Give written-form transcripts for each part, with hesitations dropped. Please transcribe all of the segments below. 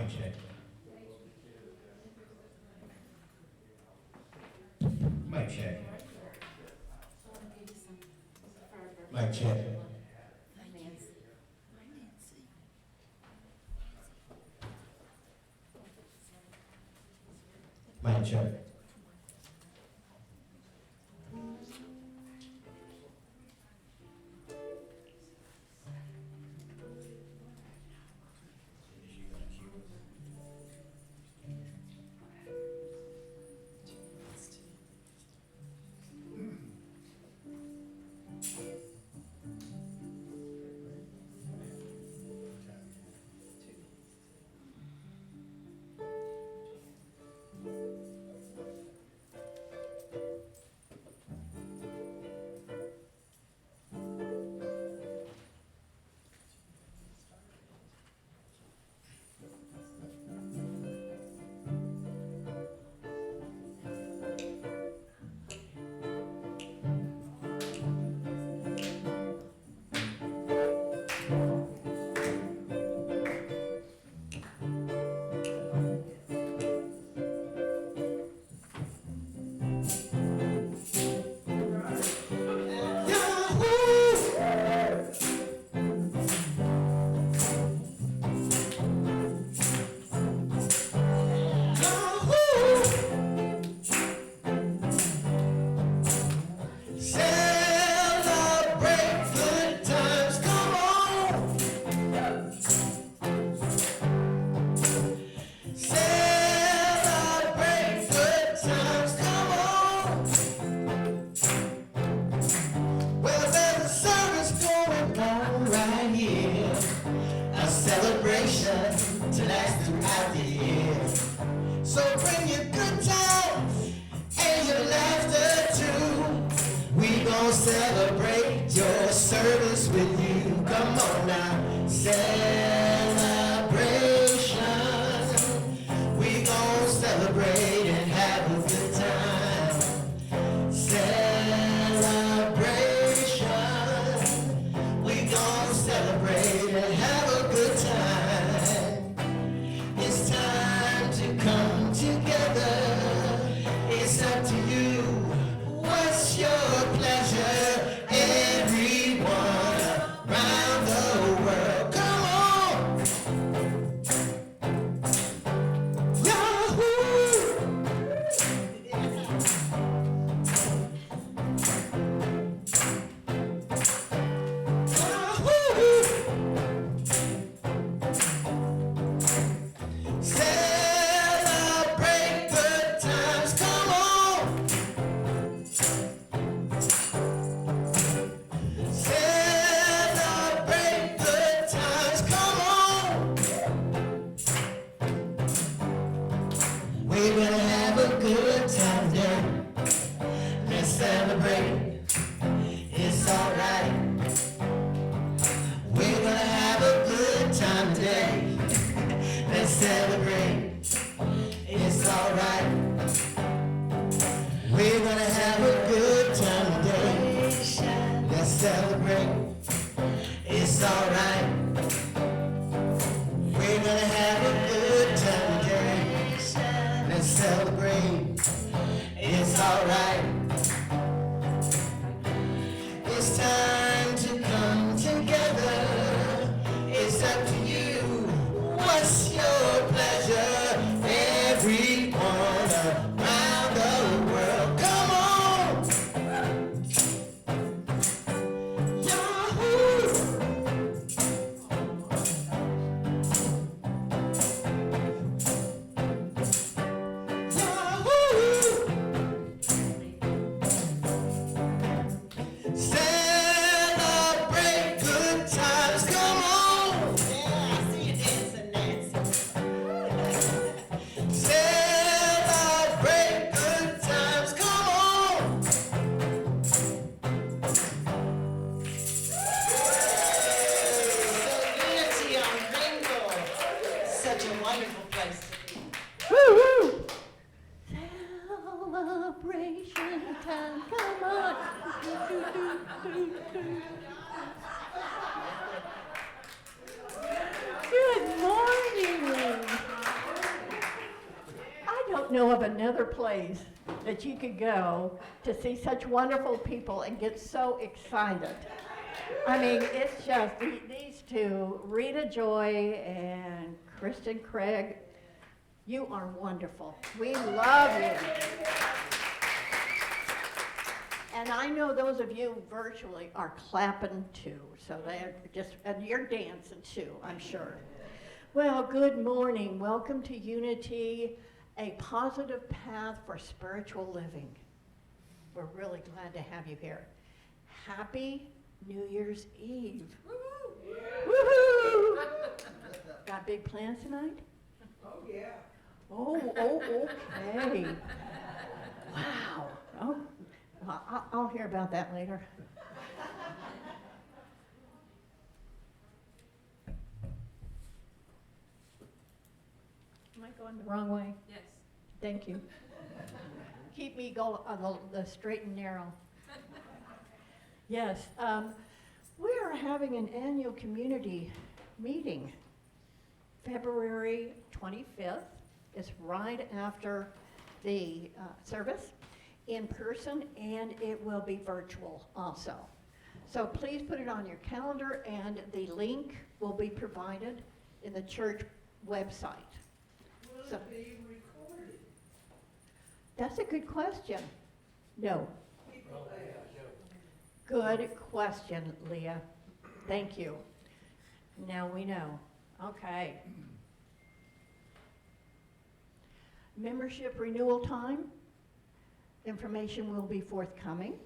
Mic check. Mic check. Mic check. Mic check. To last throughout the year. So bring your good times and your laughter too. We gon' celebrate your service with you. Come on now, celebration. We gon' celebrate and have a good time. Celebration. We gon' celebrate and have a good time. It's time to come together. It's up to you. What's your pleasure? Everyone around the world, come on. Yahoo! Celebrate good times, come on. Celebrate good times, come on. We're gonna have a good time today. Let's celebrate. It's alright. We're gonna have a good time today. Let's celebrate. It's alright. We're gonna have a good time today. Let's celebrate. It's alright. We're gonna have a good time today. Let's celebrate. It's alright. It's time to come together. It's up to you. What's your pleasure? Everyone around the world, come on. Yahoo! Celebrate good times, come on. Yeah, I see you dancing, Nancy. Celebrate good times, come on. So Unity on Bingo. Such a wonderful place to be. Celebration time, come on. Good morning. know of another place that you could go to see such wonderful people and get so excited. I mean, it's just these two, Rita Joy and Kristen Craig, you are wonderful. We love you. And I know those of you virtually are clapping too, so they're just, and you're dancing too, I'm sure. Well, good morning. Welcome to Unity, a positive path for spiritual living. We're really glad to have you here. Happy New Year's Eve. Woohoo! Got big plans tonight? Oh, yeah. Oh, okay. Wow. Oh, I'll hear about that later. Am I going the wrong way? Yes. Thank you. Keep me going on the straight and narrow. Yes, we are having an annual community meeting, February 25th. It's right after the service, in person, and it will be virtual also. So please put it on your calendar, and the link will be provided in the church website. Will So- it be recorded? That's a good question. No. People ask. Good question, Leah. Thank you. Now we know. Okay. Membership renewal time. Information will be forthcoming.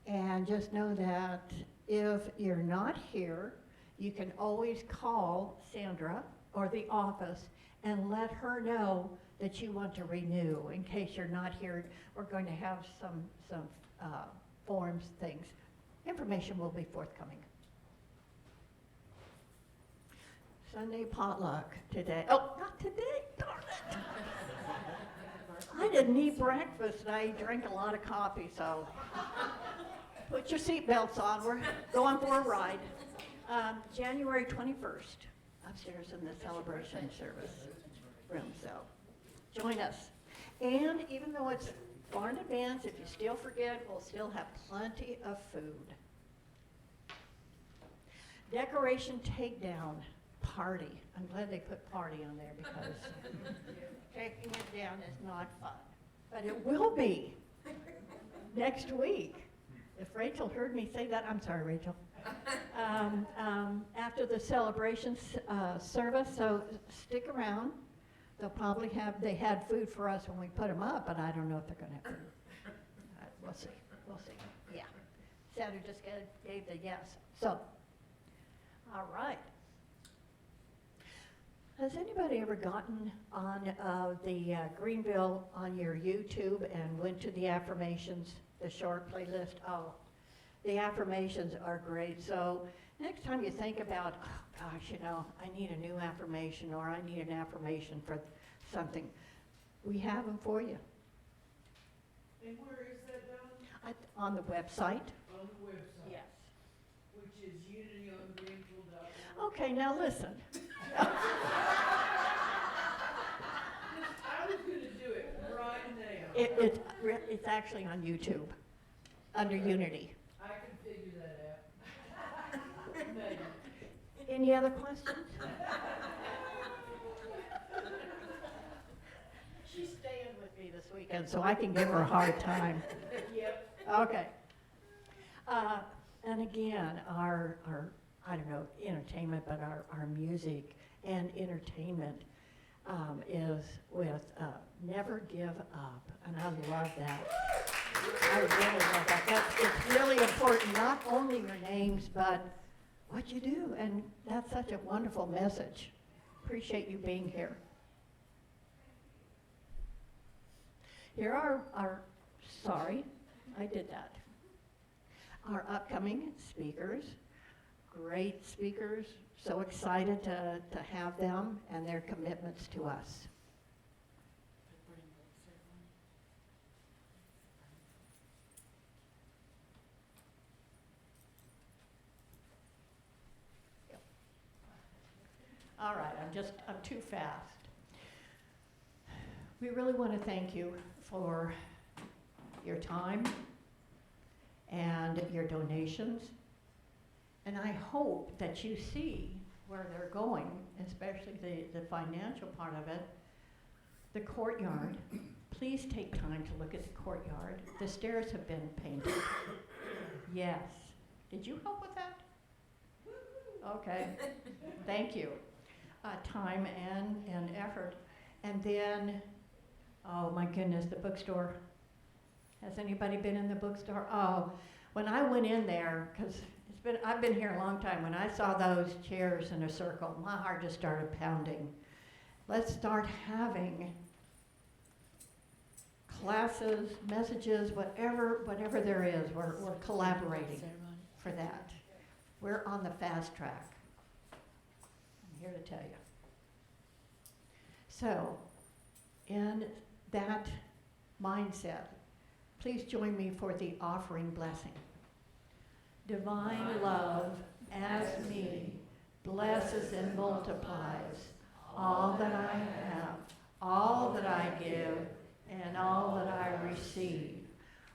And just know that if you're not here, you can always call Sandra or the office and let her know that you want to renew. In case you're not here, we're going to have some forms, things. Information will be forthcoming. Sunday potluck today. Oh, not today, darn it. I didn't eat breakfast and I drank a lot of coffee, so put your seatbelts on. We're going for a ride. January 21st, upstairs in the celebration service room, so join us. And even though it's far in advance, if you still forget, we'll still have plenty of food. Decoration takedown party. I'm glad they put party on there because taking it down is not fun. But it will be next week. If Rachel heard me say that, I'm sorry, Rachel. After the celebration service, so stick around. They'll probably they had food for us when we put them up, but I don't know if they're going to have food. We'll see. Yeah. Sandra just gave the yes. So, all right. Has anybody ever gotten on the Greenville on your YouTube and went to the affirmations, the short playlist? Oh, the affirmations are great. So next time you think about, oh gosh, I need a new affirmation or I need an affirmation for something, we have them for you. And where is that done? On the website. On the website? Yes. Which is unityongreenville.org. Okay, now listen. I was gonna do it right now. It's actually on YouTube, under Unity. I can figure that out. Maybe. Any other questions? She's staying with me this weekend, so I can give her a hard time. Yep. Okay. And again, our I don't know, entertainment, but our music and entertainment is with Never Give Up, and I love that. I really love that. It's really important, not only your names, but what you do, and that's such a wonderful message. Appreciate you being here. Here are sorry, I did that. Our upcoming speakers, great speakers, so excited to have them and their commitments to us. All right, I'm too fast. We really want to thank you for your time and your donations. And I hope that you see where they're going, especially the financial part of it. The courtyard, please take time to look at the courtyard. The stairs have been painted. Yes. Did you help with that? Okay, thank you. Time and effort. And then, oh my goodness, the bookstore. Has anybody been in the bookstore? Oh, when I went in there, because I've been here a long time, when I saw those chairs in a circle, my heart just started pounding. Let's start having classes, messages, whatever there is, we're collaborating for that. We're on the fast track. I'm here to tell you. So, in that mindset, please join me for the offering blessing. Divine love, as me, blesses and multiplies all that I have, all that I give, and all that I receive.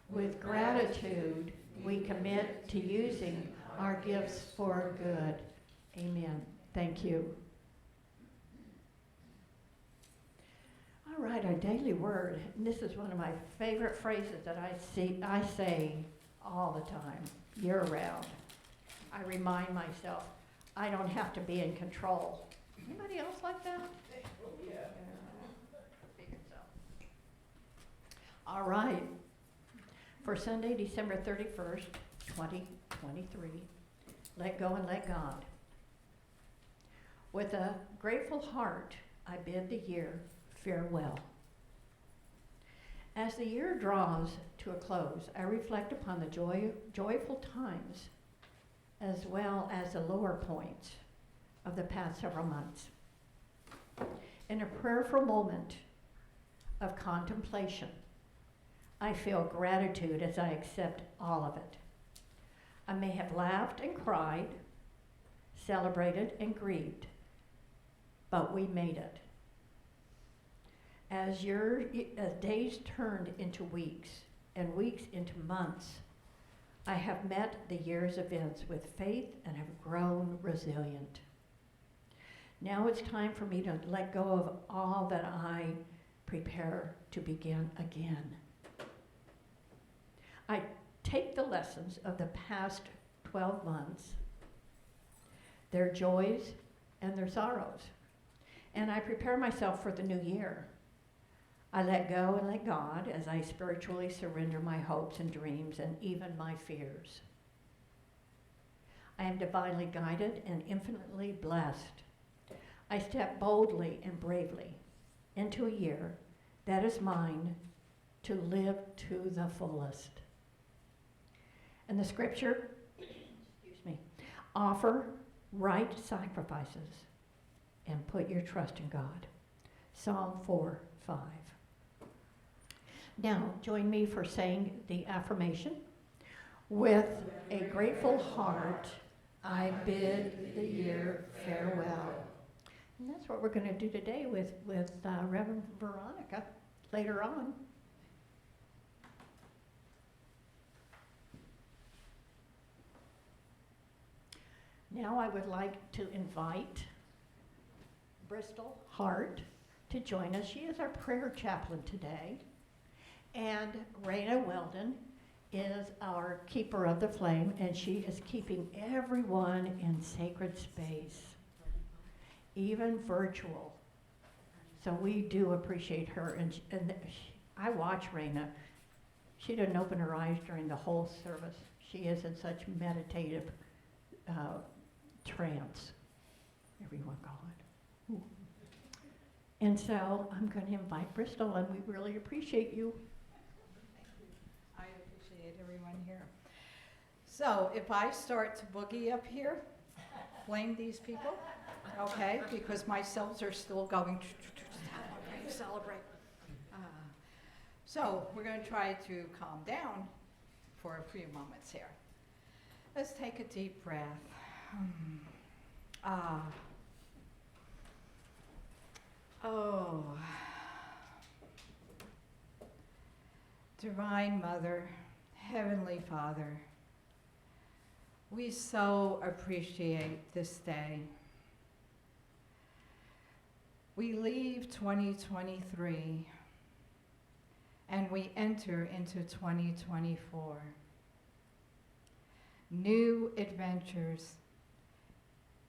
With gratitude, we commit to using our gifts for good. Amen. Thank you. All right, our daily word. And this is one of my favorite phrases that I say all the time, year round. I remind myself, I don't have to be in control. Anybody else like that? Yeah. Figured so. All right. For Sunday, December 31st, 2023, let go and let God. With a grateful heart, I bid the year farewell. As the year draws to a close, I reflect upon the joyful times as well as the lower points of the past several months. In a prayerful moment of contemplation, I feel gratitude as I accept all of it. I may have laughed and cried, celebrated and grieved, but we made it. As days turned into weeks and weeks into months, I have met the year's events with faith and have grown resilient. Now it's time for me to let go of all that I prepare to begin again. I take the lessons of the past 12 months, their joys and their sorrows, and I prepare myself for the new year. I let go and let God as I spiritually surrender my hopes and dreams and even my fears. I am divinely guided and infinitely blessed. I step boldly and bravely into a year that is mine to live to the fullest. And the scripture, offer right sacrifices and put your trust in God. Psalm 4:5. Now, join me for saying the affirmation. With a grateful heart, I bid the year farewell. And that's what we're going to do today with Reverend Veronica later on. Now I would like to invite Bristol Hart to join us. She is our prayer chaplain today. And Raina Weldon is our keeper of the flame, and she is keeping everyone in sacred space, even virtual. So we do appreciate her. And I watch Raina. She doesn't open her eyes during the whole service. She is in such meditative trance, everyone call it. Ooh. And so I'm going to invite Bristol, and we really appreciate you. I appreciate everyone here. So if I start to boogie up here, blame these people, okay? Because my cells are still going, celebrate. So we're going to try to calm down for a few moments here. Let's take a deep breath. Oh. Divine Mother, Heavenly Father, we so appreciate this day. We leave 2023 and we enter into 2024. New adventures,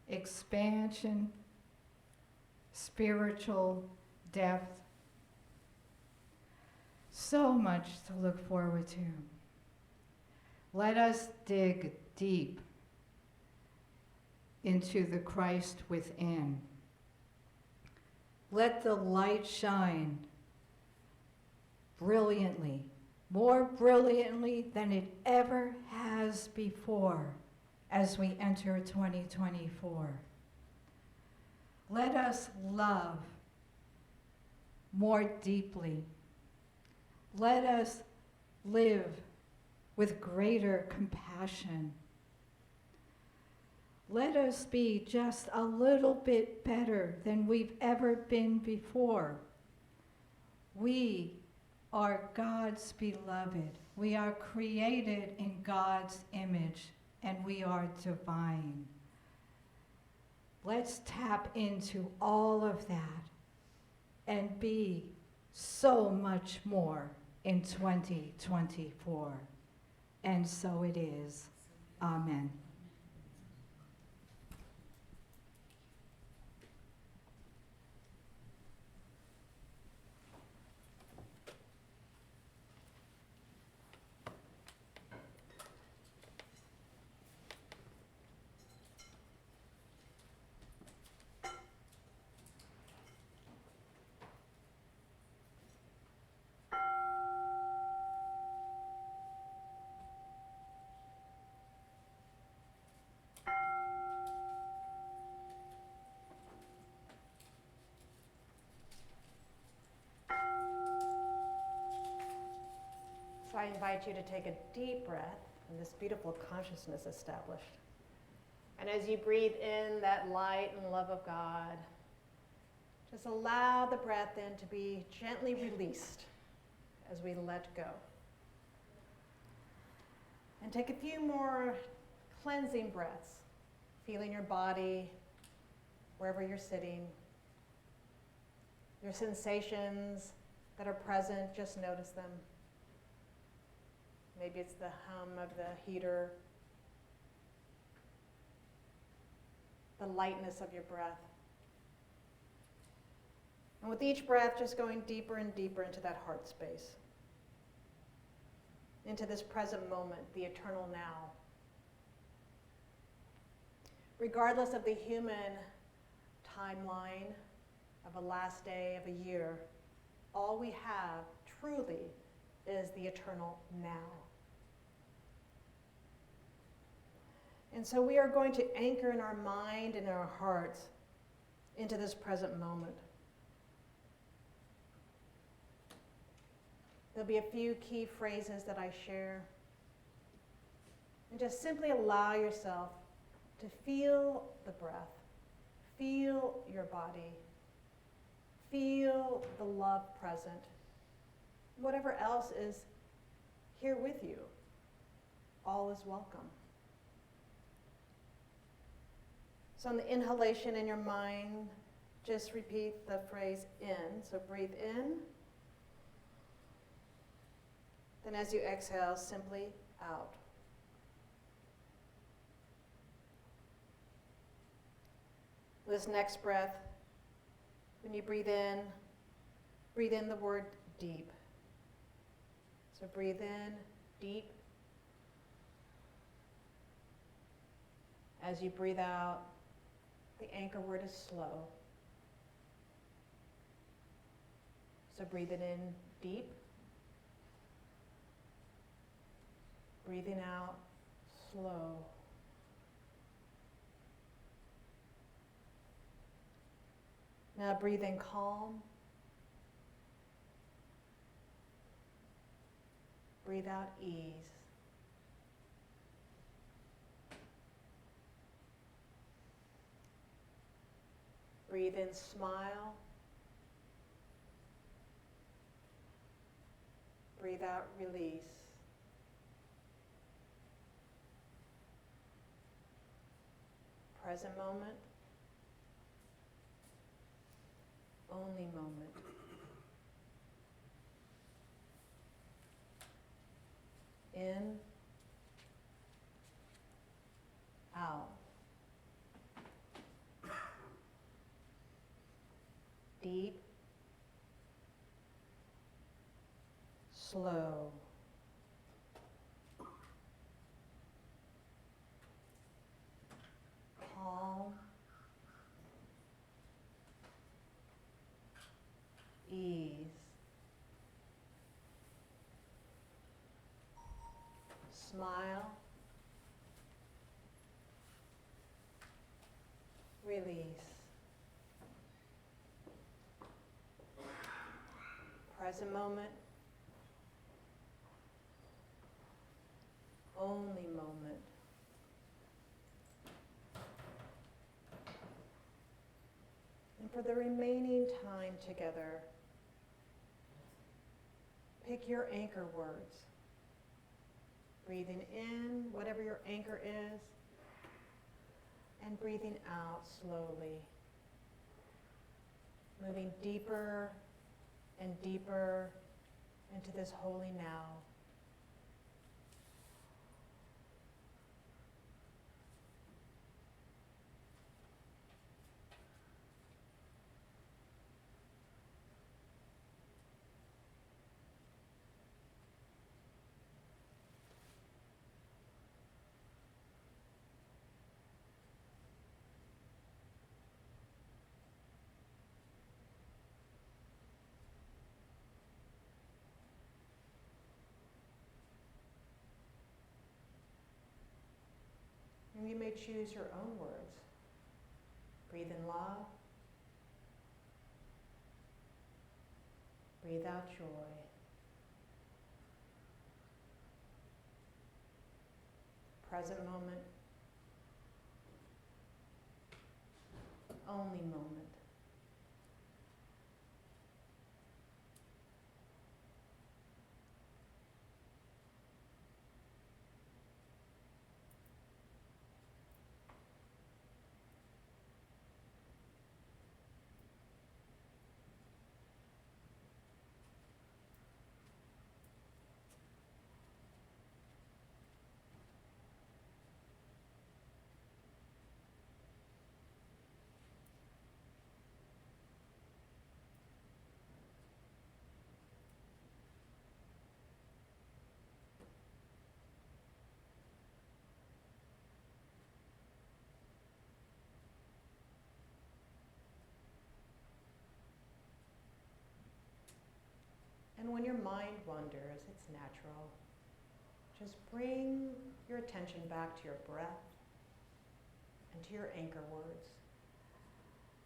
expansion, spiritual depth, so much to look forward to. Let us dig deep into the Christ within. Let the light shine brilliantly, more brilliantly than it ever has before as we enter 2024. Let us love more deeply. Let us live with greater compassion. Let us be just a little bit better than we've ever been before. We are God's beloved. We are created in God's image, and we are divine. Let's tap into all of that and be so much more in 2024. And so it is. Amen. So I invite you to take a deep breath and this beautiful consciousness established. And as you breathe in that light and love of God, just allow the breath then to be gently released as we let go. And take a few more cleansing breaths, feeling your body, wherever you're sitting. Your sensations that are present, just notice them. Maybe it's the hum of the heater, the lightness of your breath. And with each breath, just going deeper and deeper into that heart space, into this present moment, the eternal now. Regardless of the human timeline of a last day of a year, all we have truly is the eternal now. And so we are going to anchor in our mind and our hearts into this present moment. There'll be a few key phrases that I share. And just simply allow yourself to feel the breath, feel your body, feel the love present. Whatever else is here with you, all is welcome. So on the inhalation in your mind, just repeat the phrase in. So breathe in. Then as you exhale, simply out. This next breath, when you breathe in the word deep. So breathe in, deep. As you breathe out, the anchor word is slow. So breathe it in, deep. Breathing out, slow. Now breathe in, calm. Breathe out, ease. Breathe in, smile. Breathe out, release. Present moment. Only moment. In. Out. Deep. Slow. Calm. Ease. Smile. Release. Present moment. Only moment. And for the remaining time together, pick your anchor words. Breathing in, whatever your anchor is, and breathing out slowly. Moving deeper and deeper into this holy now. And you may choose your own words. Breathe in love. Breathe out joy. Present moment. Only moment. And when your mind wanders, it's natural. Just bring your attention back to your breath and to your anchor words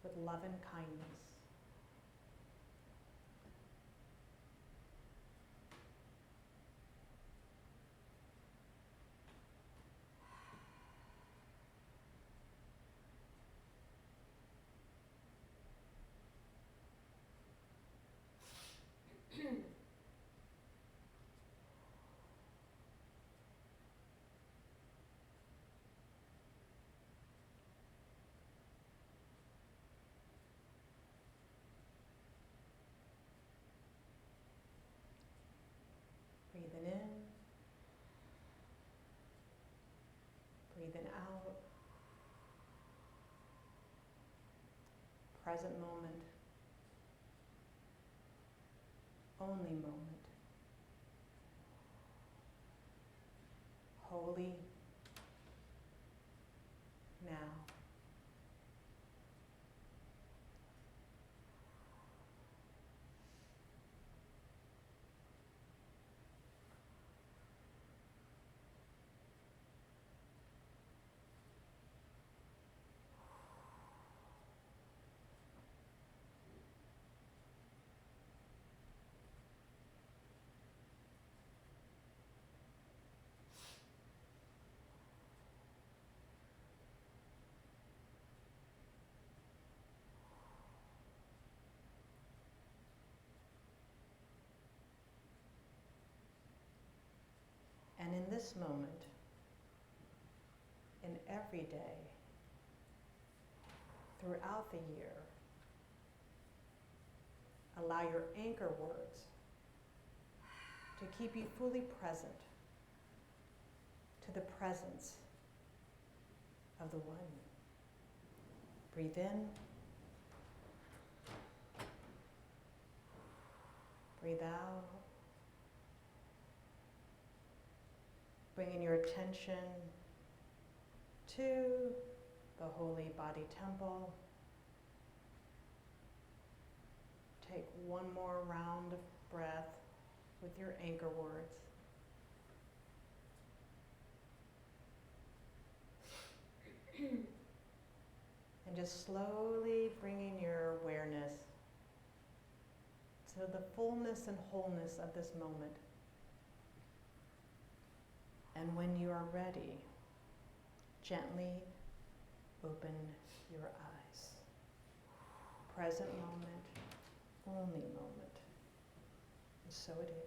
with love and kindness. Breathing in, breathing out, present moment, only moment, holy now. this moment, in every day, throughout the year, allow your anchor words to keep you fully present to the presence of the One. Breathe in. Breathe out. Bringing your attention to the holy body temple. Take one more round of breath with your anchor words. And just slowly bringing your awareness to the fullness and wholeness of this moment. And when you are ready, gently open your eyes. Present moment, only moment. And so it is.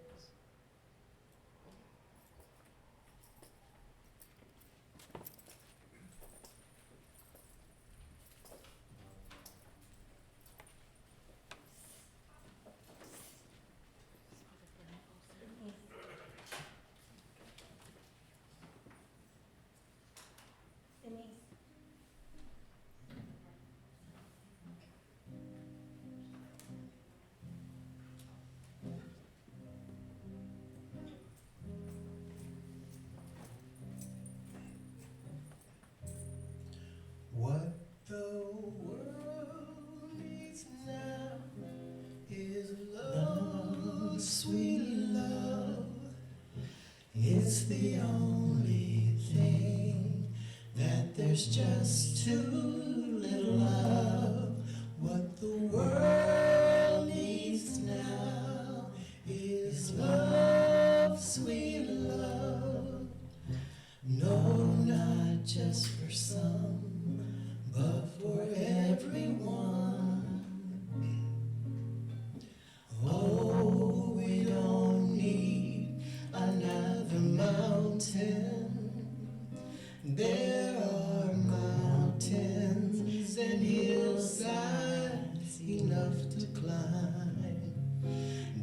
What the world needs now is love, sweet love. It's the only thing that there's just too little of. What the world needs now is love, sweet love. No, not just for some, but for everyone. Oh, we don't need another mountain. There are mountains and hillsides enough to climb.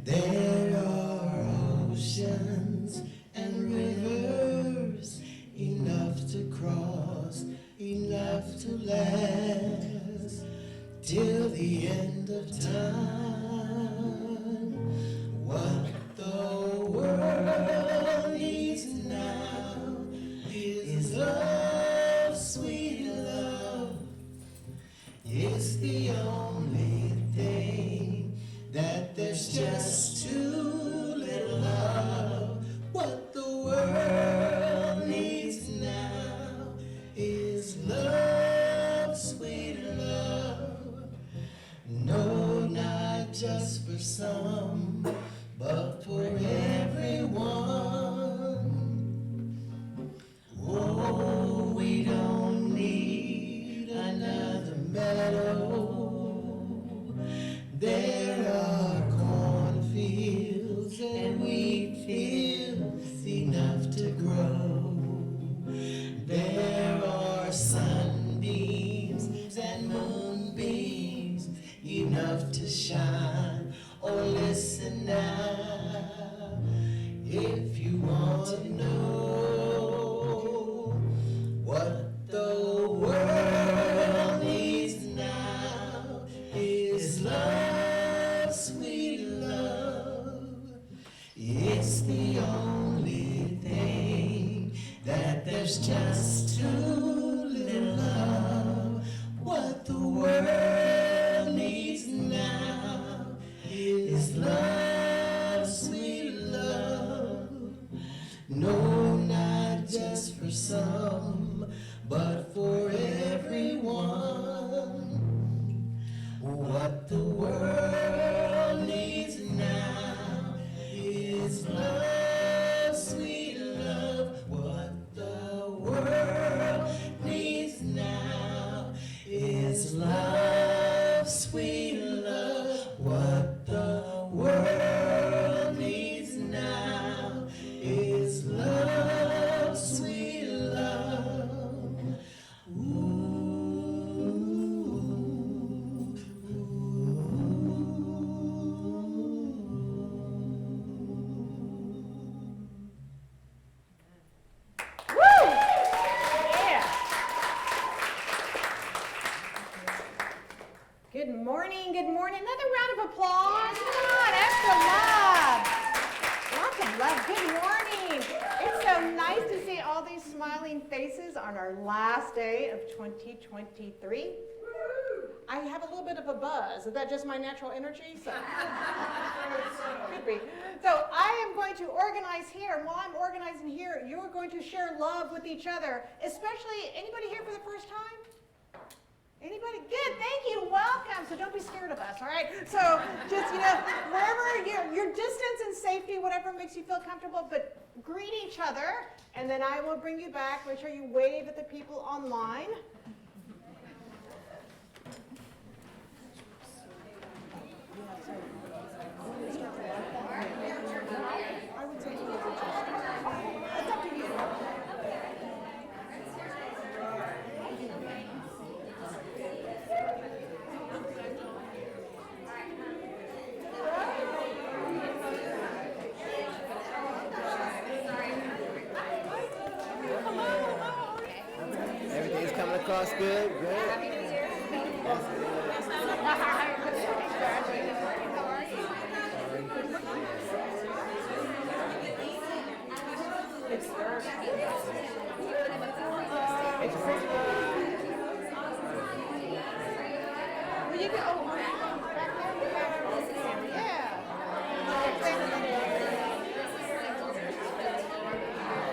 There are oceans and rivers enough to cross, enough to last till the end of time. What the world needs now is love, sweet love. It's the only thing that there's just too little of. What the world needs now is love, sweet love. No, not just for some, but for everyone. Oh, we don't need another meadow. There are cornfields and wheat fields enough to grow. There are sunbeams and moonbeams enough to shine. Oh, listen now, if you want to know what the world needs now is love, sweet love. It's the only thing that there's just too little of. What the world needs now is love, sweet love. No, not just for some, but for everyone. What the world needs now is love, sweet love. What the world needs now is love, sweet love. What the world needs now is love. smiling faces on our last day of 2023. I have a little bit of a buzz. Is that just my natural energy? So, could be. So I am going to organize here. And while I'm organizing here, you're going to share love with each other, especially anybody here for the first time? Anybody? Good, thank you, welcome. So don't be scared of us, all right? So just, wherever your distance and safety, whatever makes you feel comfortable, but greet each other, and then I will bring you back. Make sure you wave at the people online. Everything's coming across good. Good. Happy New Year. Will you go? Oh, back there? Yeah.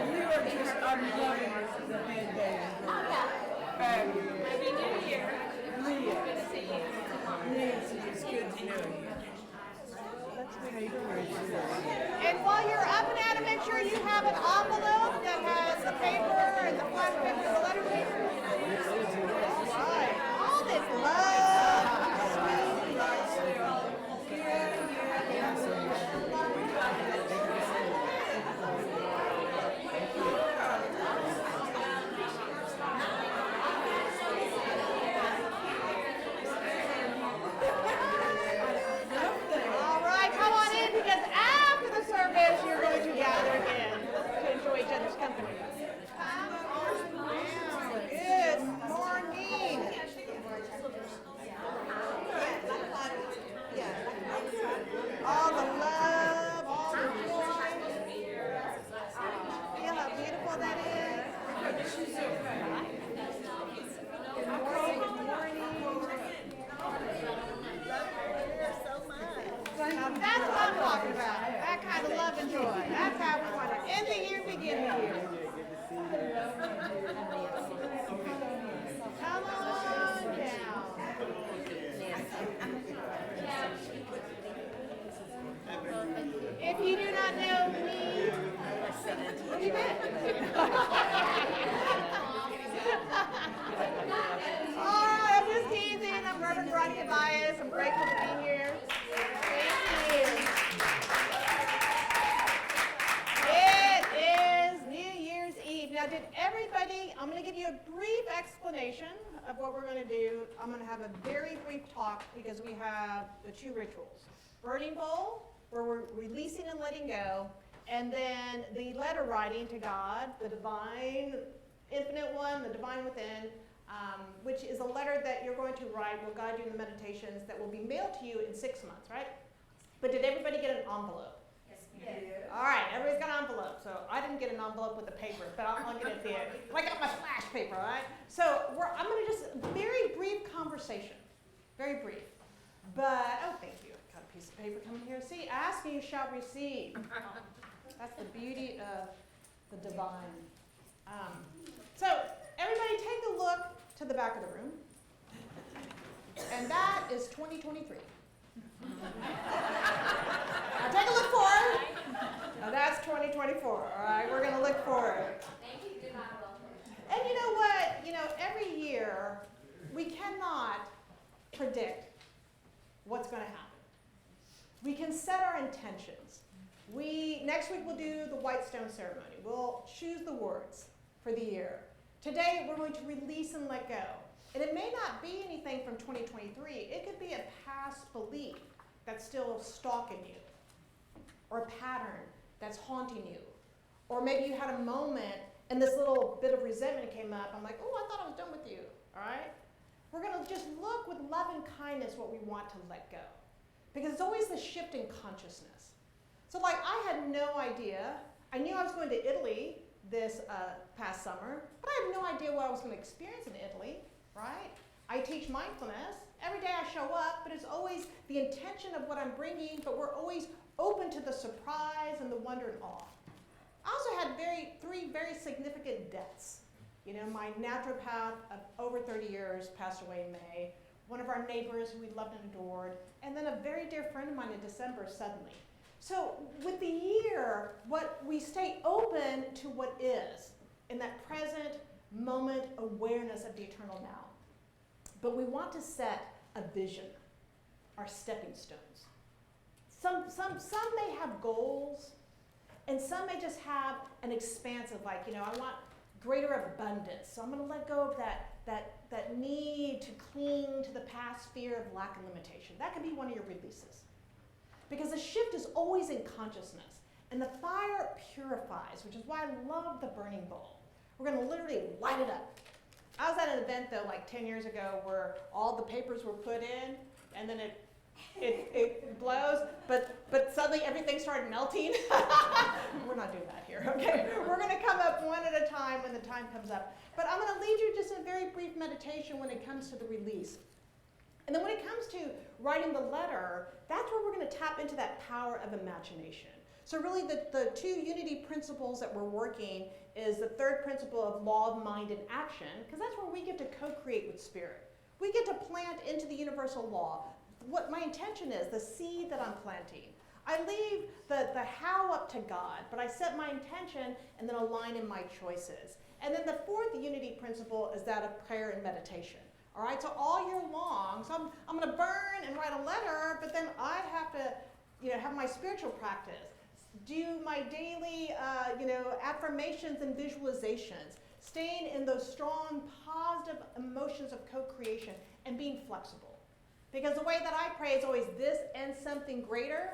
We were just unplugging the band-aid. Happy New Year. Good to see you. Nancy, it's good to know you. And while you're up and at it, make sure you have an envelope that has the paper and the flat paper and the letter paper. All right. All this love, sweet love. All right, come on in, because after the service, you're going to gather again to enjoy each other's company. Good morning. All the love, all the joy. Feel how beautiful that is. Good morning. Now that's what I'm talking about. That kind of love and joy. That's how we want to end the year, begin the year. Come on down. If you do not know me, where you been? All right, I'm just teasing. I'm Reverend Veronica Valles. I'm grateful to be here. Thank you. It is New Year's Eve. Now, did everybody, I'm going to give you a brief explanation of what we're going to do. I'm going to have a very brief talk because we have the two rituals. Burning bowl, where we're releasing and letting go, and then the letter writing to God, the divine, infinite one, the divine within, which is a letter that you're going to write, will guide you in the meditations that will be mailed to you in 6 months, right? But did everybody get an envelope? Yes. All right, everybody's got an envelope. So I didn't get an envelope with the paper, but I'll get it there. I got my flash paper, all right? So I'm going to just, very brief conversation, very brief. But, oh, thank you. Got a piece of paper coming here. See, ask and you shall receive. That's the beauty of the divine. So everybody take a look to the back of the room. And that is 2023. Now take a look forward. Now that's 2024. All right, we're going to look forward. Thank you. Good night. And you know what? Every year we cannot predict what's going to happen. We can set our intentions. Next week we'll do the white stone ceremony. We'll choose the words for the year. Today we're going to release and let go. And it may not be anything from 2023. It could be a past belief that's still stalking you, or a pattern that's haunting you. Or maybe you had a moment and this little bit of resentment came up. I'm like, oh, I thought I was done with you, all right? We're going to just look with love and kindness what we want to let go. Because it's always the shift in consciousness. So like I had no idea. I knew I was going to Italy, this past summer, but I had no idea what I was going to experience in Italy, right? I teach mindfulness. Every day I show up, but it's always the intention of what I'm bringing, but we're always open to the surprise and the wonder and awe. I also had three very significant deaths. You know, my naturopath of over 30 years passed away in May, one of our neighbors who we loved and adored, and then a very dear friend of mine in December suddenly. So with the year, what we stay open to what is in that present moment awareness of the eternal now. But we want to set a vision, our stepping stones. Some may have goals, and some may just have an expansive, like, you know, I want greater abundance. So I'm going to let go of that need to cling to the past fear of lack and limitation. That could be one of your releases. Because the shift is always in consciousness. And the fire purifies, which is why I love the burning bowl. We're going to literally light it up. I was at an event, though, like 10 years ago, where all the papers were put in, and then it blows, but suddenly everything started melting. We're not doing that here, okay? We're going to come up one at a time when the time comes up. But I'm going to lead you just in a very brief meditation when it comes to the release. And then when it comes to writing the letter, that's where we're going to tap into that power of imagination. So really the two unity principles that we're working is the third principle of law of mind and action, because that's where we get to co-create with spirit. We get to plant into the universal law what my intention is, the seed that I'm planting. I leave the how up to God, but I set my intention and then align in my choices. And then the fourth unity principle is that of prayer and meditation. All right, so all year long, so I'm going to burn and write a letter, but then I have to, you know, have my spiritual practice, do my daily, affirmations and visualizations, staying in those strong, positive emotions of co-creation and being flexible. Because the way that I pray is always this and something greater,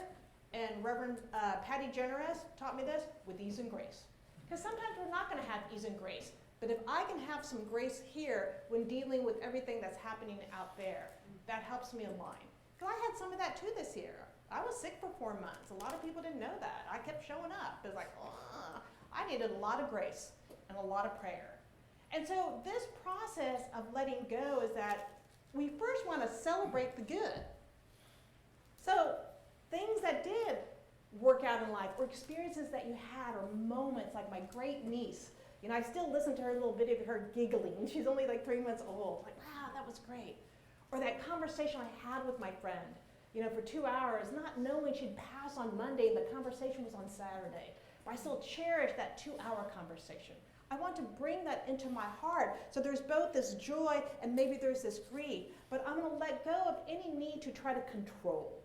and Reverend Patty Generous taught me this, with ease and grace. Because sometimes we're not going to have ease and grace. But if I can have some grace here when dealing with everything that's happening out there, that helps me align. Because I had some of that too this year. I was sick for 4 months. A lot of people didn't know that. I kept showing up. It was like, I needed a lot of grace and a lot of prayer. And so this process of letting go is that we first want to celebrate the good. So things that did work out in life, or experiences that you had, or moments like my great niece. You know, I still listen to her little video of her giggling. She's only like 3 months old. Like, wow, that was great. Or that conversation I had with my friend, you know, for 2 hours, not knowing she'd pass on Monday and the conversation was on Saturday. But I still cherish that 2-hour conversation. I want to bring that into my heart. So there's both this joy and maybe there's this grief. But I'm going to let go of any need to try to control.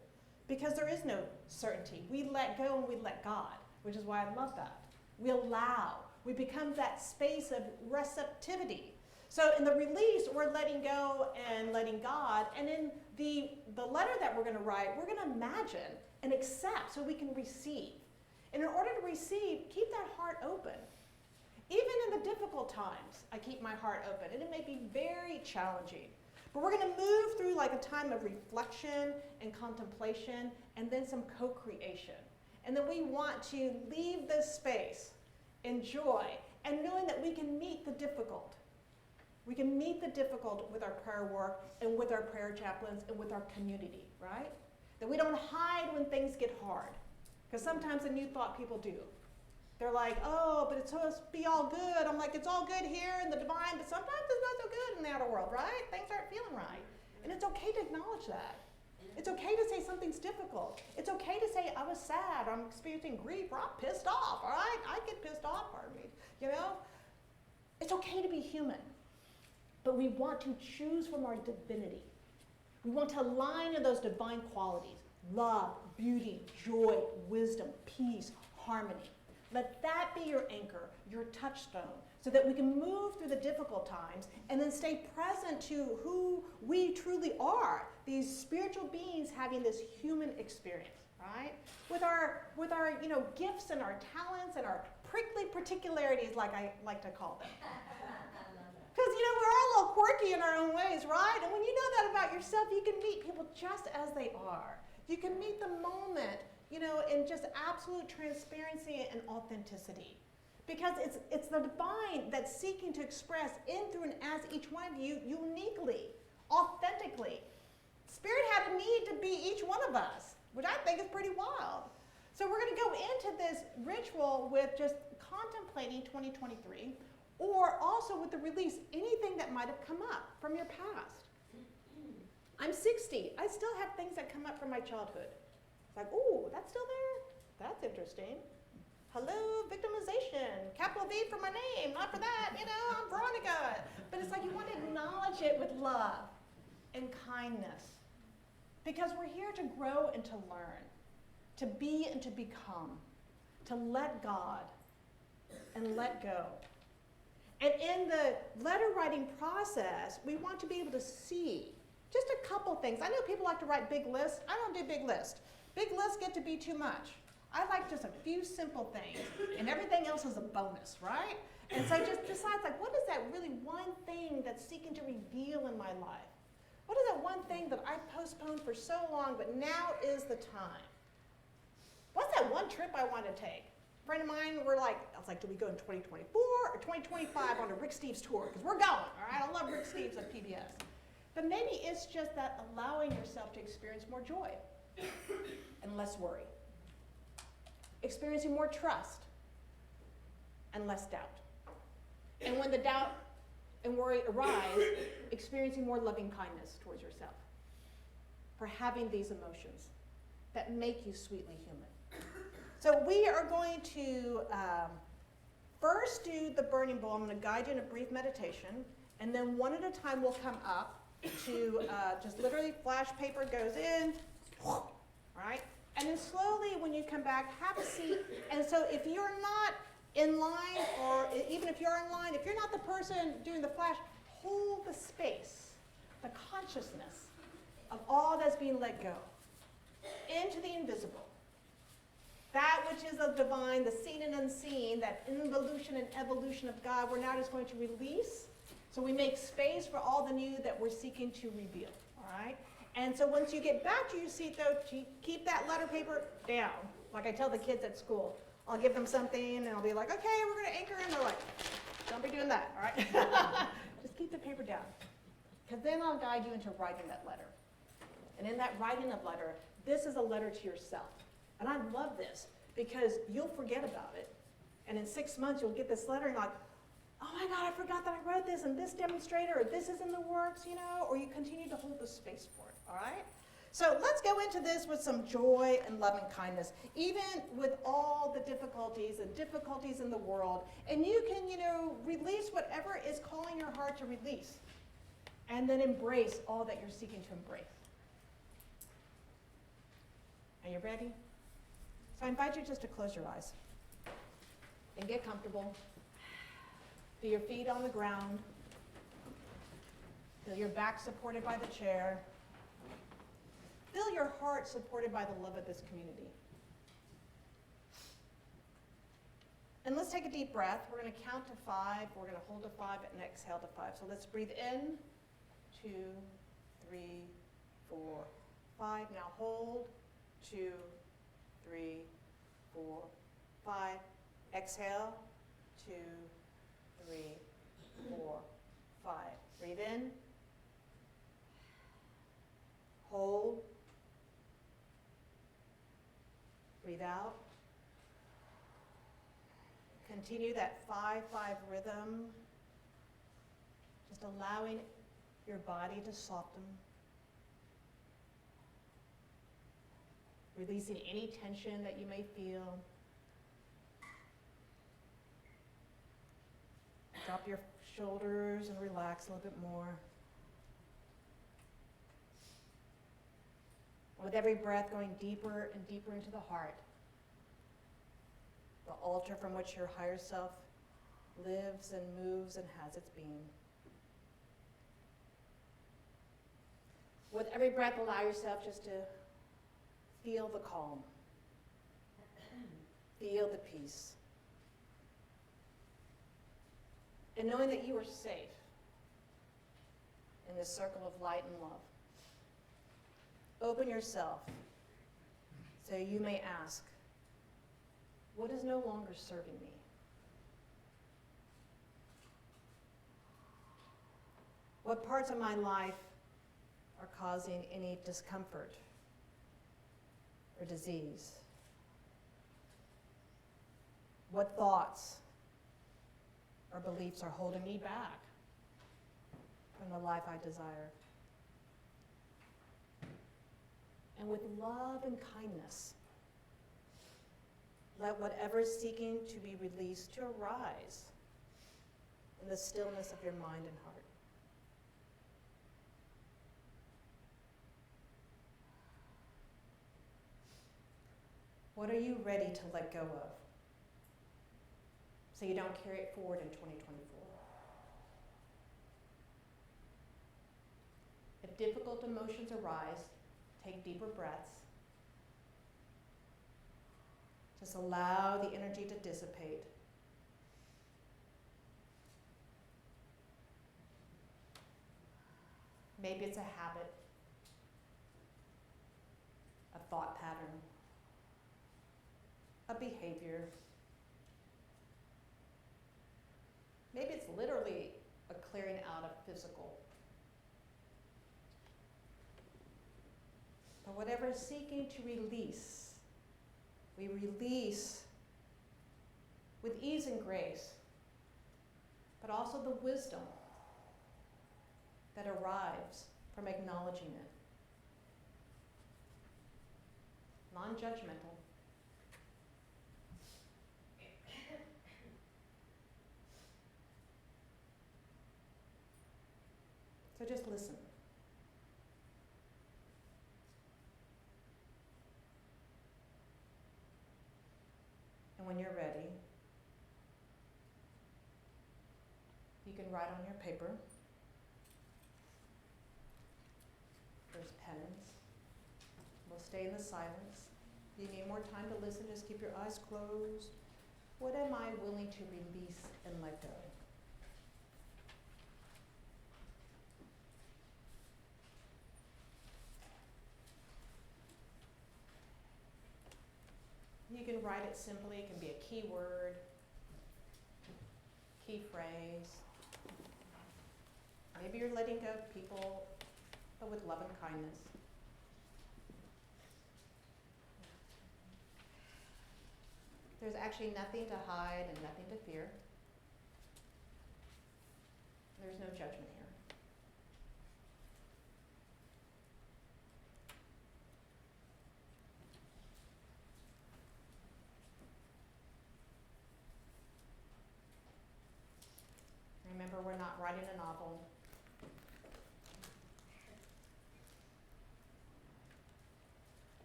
Because there is no certainty. We let go and we let God, which is why I love that. We allow. We become that space of receptivity. So in the release, we're letting go and letting God. And in the letter that we're going to write, we're going to imagine and accept so we can receive. And in order to receive, keep that heart open. Even in the difficult times, I keep my heart open. And it may be very challenging. But we're going to move through like a time of reflection and contemplation and then some co-creation. And then we want to leave this space in joy and knowing that we can meet the difficult. We can meet the difficult with our prayer work and with our prayer chaplains and with our community, right? That we don't hide when things get hard. Because sometimes the New Thought people do. They're like, oh, but it's supposed to be all good. I'm like, it's all good here in the divine, but sometimes it's not so good in the outer world, right? Things aren't feeling right. And it's okay to acknowledge that. It's okay to say something's difficult. It's okay to say, I was sad, I'm experiencing grief, or I'm pissed off, all right? I get pissed off, pardon me, you know? It's okay to be human. But we want to choose from our divinity. We want to align in those divine qualities, love, beauty, joy, wisdom, peace, harmony. Let that be your anchor, your touchstone, so that we can move through the difficult times and then stay present to who we truly are, these spiritual beings having this human experience, right? With our gifts and our talents and our prickly particularities, like I like to call them. Because, we're all a little quirky in our own ways, right? And when you know that about yourself, you can meet people just as they are. You can meet the moment, in just absolute transparency and authenticity. Because it's the divine that's seeking to express in, through, and as each one of you uniquely, authentically. Spirit had a need to be each one of us, which I think is pretty wild. So we're going to go into this ritual with just contemplating 2023, or also with the release, anything that might have come up from your past. I'm 60. I still have things that come up from my childhood. It's like, ooh, that's still there? That's interesting. Hello, victimization. Capital V for my name, not for that, I'm Veronica. But it's like you want to acknowledge it with love and kindness. Because we're here to grow and to learn, to be and to become, to let God and let go. And in the letter writing process, we want to be able to see just a couple things. I know people like to write big lists. I don't do big lists. Big lists get to be too much. I like just a few simple things, and everything else is a bonus, right? And so just decides, like, what is that really one thing that's seeking to reveal in my life? What is that one thing that I postponed for so long, but now is the time? What's that one trip I want to take? A friend of mine, I was like, do we go in 2024 or 2025 on a Rick Steves tour? Because we're going, all right? I love Rick Steves at PBS. But maybe it's just that allowing yourself to experience more joy and less worry. Experiencing more trust and less doubt. And when the doubt and worry arise, experiencing more loving kindness towards yourself for having these emotions that make you sweetly human. So we are going to first do the burning bowl. I'm going to guide you in a brief meditation, and then one at a time we'll come up to just literally flash paper goes in, all right? And then slowly when you come back, have a seat. And so if you're not in line, or even if you're in line, if you're not the person doing the flash, hold the space, the consciousness of all that's being let go into the invisible. That which is of divine, the seen and unseen, that involution and evolution of God, we're now just going to release. So we make space for all the new that we're seeking to reveal, all right? And so once you get back to your seat, though, keep that letter paper down. Like I tell the kids at school. I'll give them something, and I'll be like, okay, we're going to anchor, and they're like, don't be doing that, all right? Just keep the paper down. Because then I'll guide you into writing that letter. And in that writing of letter, this is a letter to yourself. And I love this, because you'll forget about it. And in 6 months, you'll get this letter, and you're like, oh my God, I forgot that I wrote this, and this demonstrator, or this is in the works, or you continue to hold the space for it, all right? So let's go into this with some joy and love and kindness, even with all the difficulties in the world. And you can, release whatever is calling your heart to release, and then embrace all that you're seeking to embrace. Are you ready? So I invite you just to close your eyes and get comfortable. Feel your feet on the ground. Feel your back supported by the chair. Feel your heart supported by the love of this community. And let's take a deep breath. We're going to count to 5. We're going to hold to 5 and exhale to 5. So let's breathe in. 2, 3, 4, 5. Now hold. 2, 3, 4, 5. Exhale. 2, 3, 4, 5. Breathe in. Hold. Breathe out. Continue that 5-5 rhythm. Just allowing your body to soften. Releasing any tension that you may feel. Drop your shoulders and relax a little bit more. With every breath going deeper and deeper into the heart, the altar from which your higher self lives and moves and has its being. With every breath, allow yourself just to feel the calm, feel the peace. And knowing that you are safe in this circle of light and love. Open yourself so you may ask, what is no longer serving me? What parts of my life are causing any discomfort or disease? What thoughts or beliefs are holding me back from the life I desire? And with love and kindness, let whatever is seeking to be released to arise in the stillness of your mind and heart. What are you ready to let go of so you don't carry it forward in 2024? If difficult emotions arise, take deeper breaths. Just allow the energy to dissipate. Maybe it's a habit, a thought pattern, a behavior. Maybe it's literally a clearing out of physical. But whatever is seeking to release, we release with ease and grace, but also the wisdom that arrives from acknowledging it. Non-judgmental. So just listen. And when you're ready, you can write on your paper. There's pens. We'll stay in the silence. If you need more time to listen, just keep your eyes closed. What am I willing to release and let go? You can write it simply. It can be a keyword, key phrase. Maybe you're letting go of people, but with love and kindness. There's actually nothing to hide and nothing to fear. There's no judgment here. Remember, we're not writing a novel.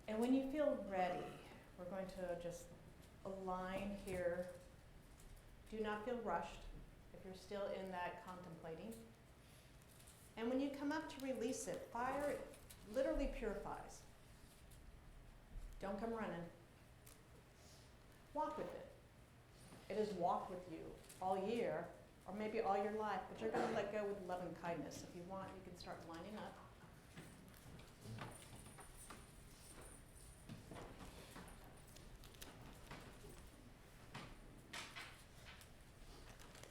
And when you feel ready, we're going to just align here. Do not feel rushed if you're still in that contemplating. And when you come up to release it, fire literally purifies. Don't come running. Walk with it. It has walked with you all year, or maybe all your life, but you're going to let go with love and kindness. If you want, you can start lining up.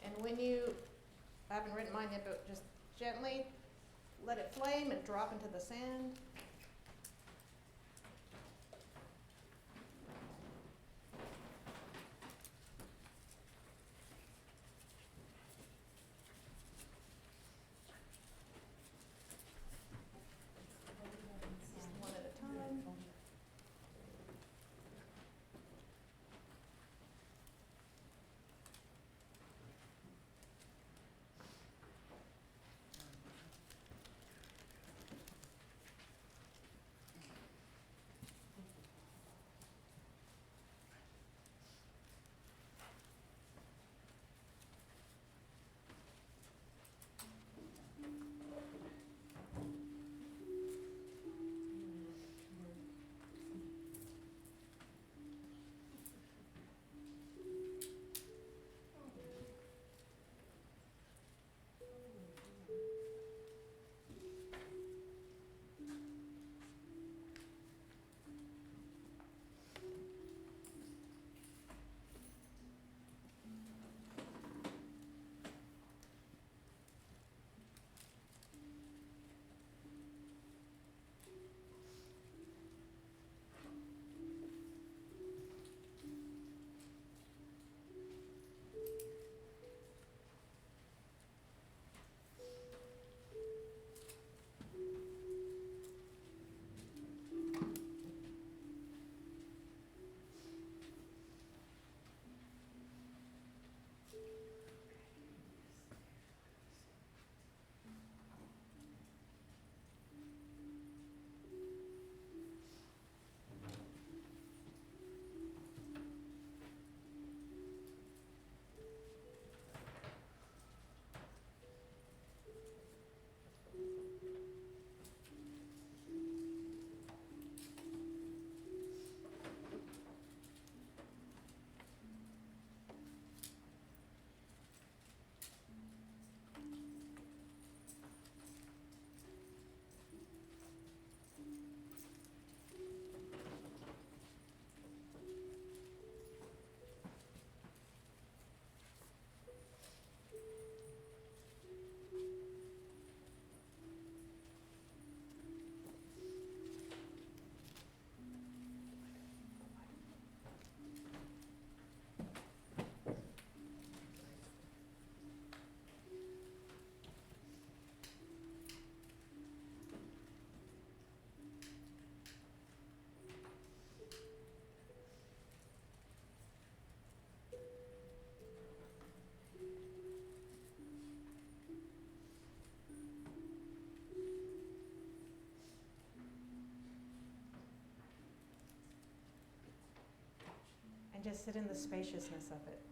And when you, I haven't written mine yet, but just gently let it flame and drop into the sand. Just one at a time. just sit in the spaciousness of it.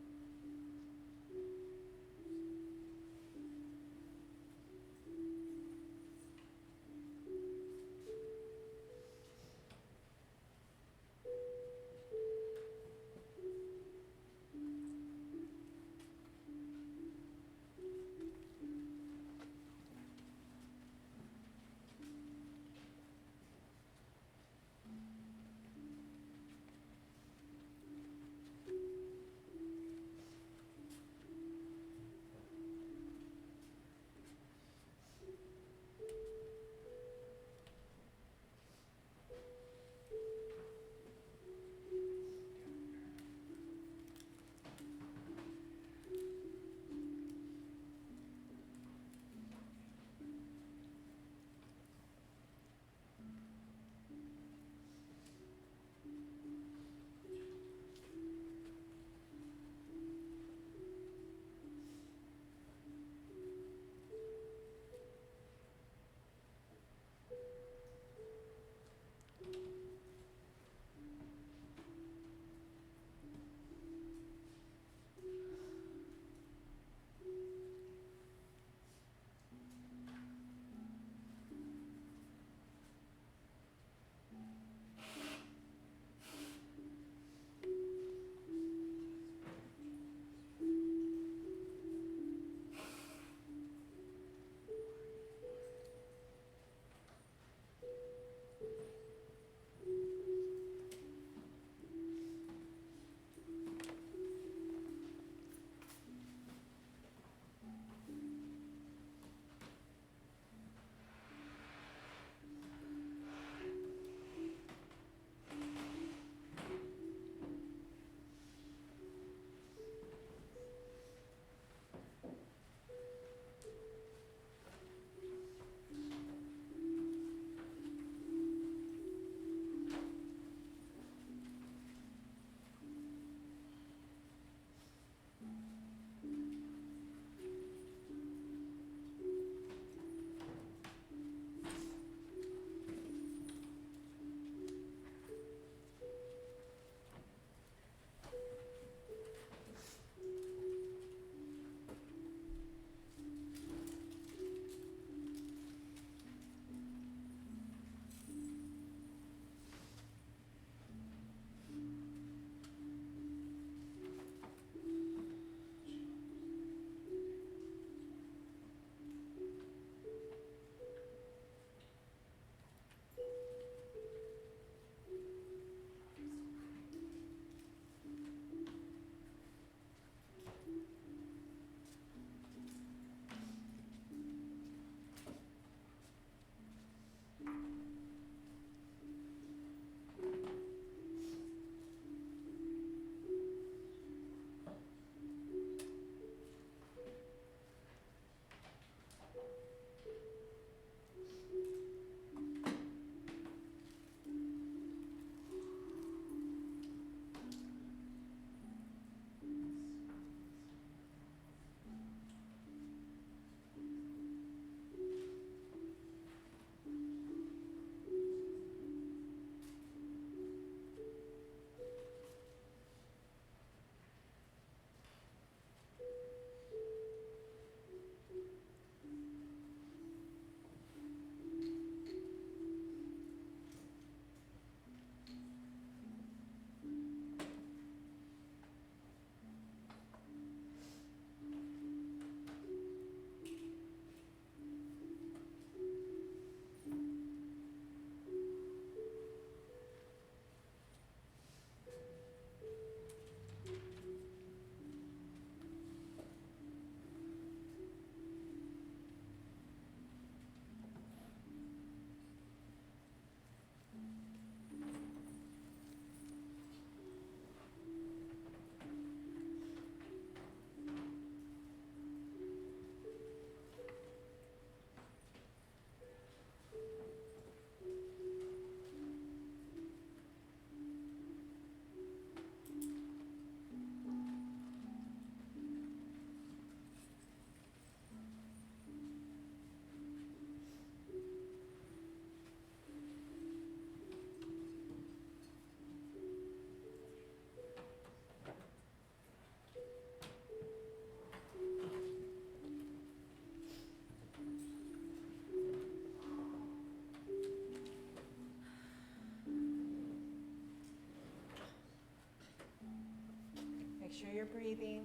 you're breathing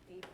deeply.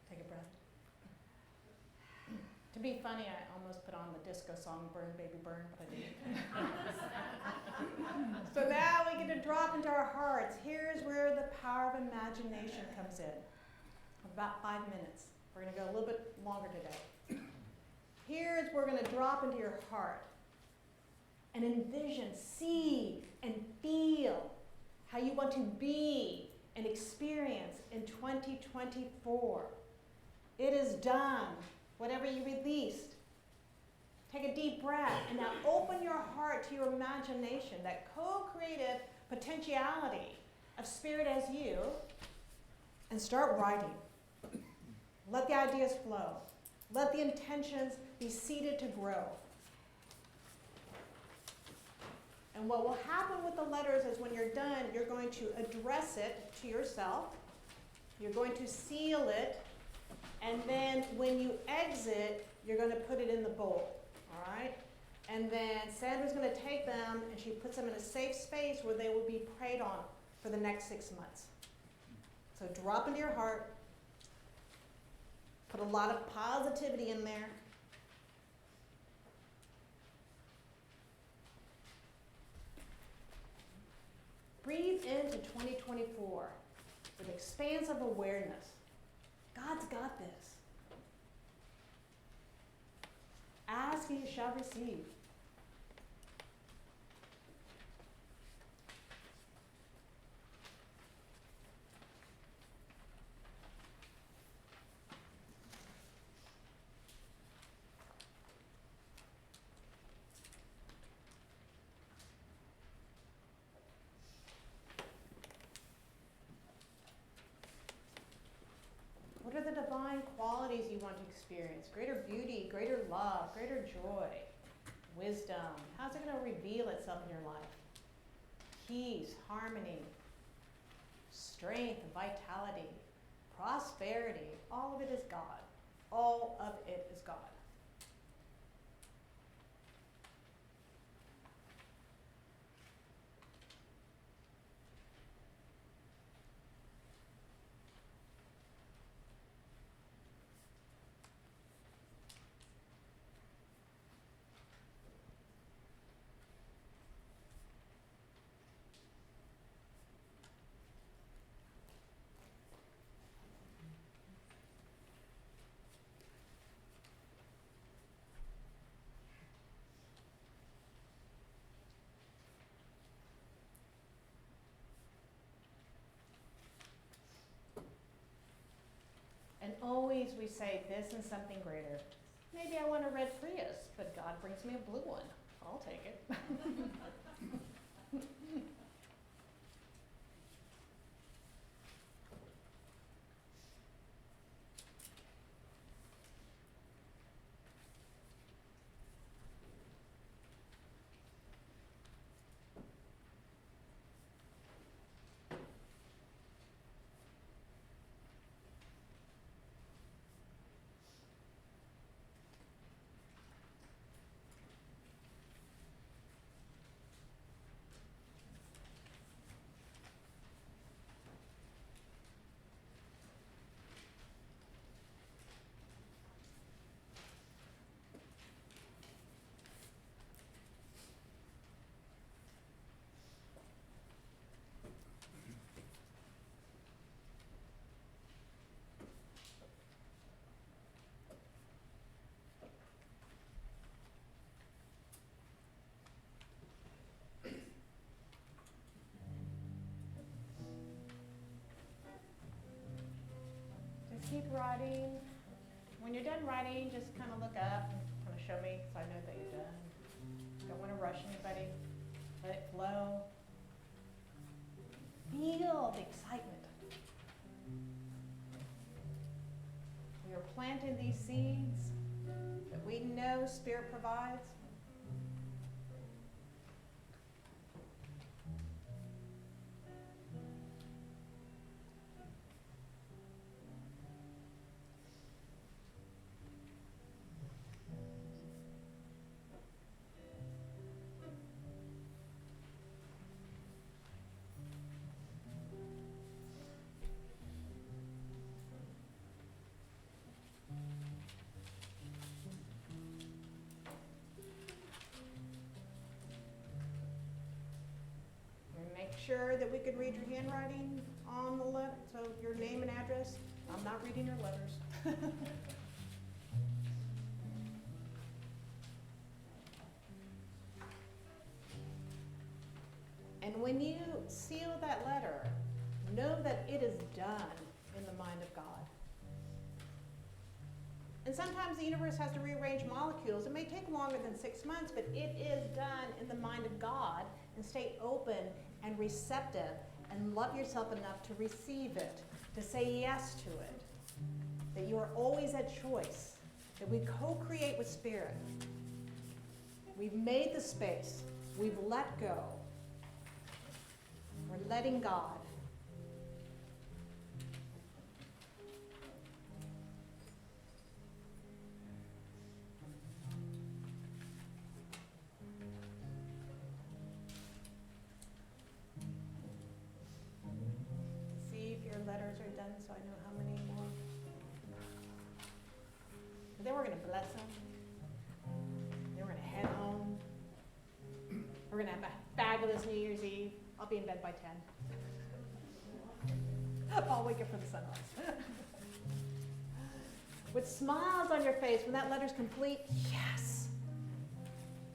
Take a breath. To be funny, I almost put on the disco song, Burn Baby Burn, but I didn't. So now we get to drop into our hearts. Here's where the power of imagination comes in. About 5 minutes. We're going to go a little bit longer today. Here's where we're going to drop into your heart and envision, see, and feel how you want to be and experience in 2024. It is done. Whatever you released. Take a deep breath and now open your heart to your imagination, that co-creative potentiality of spirit as you, and start writing. Let the ideas flow. Let the intentions be seeded to grow. And what will happen with the letters is when you're done, you're going to address it to yourself. You're going to seal it. And then when you exit, you're going to put it in the bowl. All right? And then Sandra's going to take them and she puts them in a safe space where they will be prayed on for the next 6 months. So drop into your heart. Put a lot of positivity in there. Breathe into 2024 with expansive awareness. God's got this. Ask and you shall receive. What are the divine qualities you want to experience? Greater beauty, greater love, greater joy, wisdom. How's it going to reveal itself in your life? Peace, harmony, strength, vitality, prosperity. All of it is God. All of it is God. And always we say this and something greater. Maybe I want a red Prius, but God brings me a blue one. I'll take it. writing. When you're done writing, just kind of look up and kind of show me so I know that you're done. Don't want to rush anybody. Let it flow. Feel the excitement. We are planting these seeds that we know Spirit provides. Sure that we could read your handwriting on the letter, so your name and address. I'm not reading your letters. And when you seal that letter, know that it is done in the mind of God. And sometimes the universe has to rearrange molecules. It may take longer than 6 months, but it is done in the mind of God. And stay open and receptive and love yourself enough to receive it, to say yes to it, that you are always at choice, that we co-create with Spirit. We've made the space. We've let go. We're letting God. Letters are done, so I know how many more. Then we're going to bless them. Then we're going to head home. We're going to have a fabulous New Year's Eve. I'll be in bed by 10. I'll wake up for the sunrise. With smiles on your face, when that letter's complete, yes.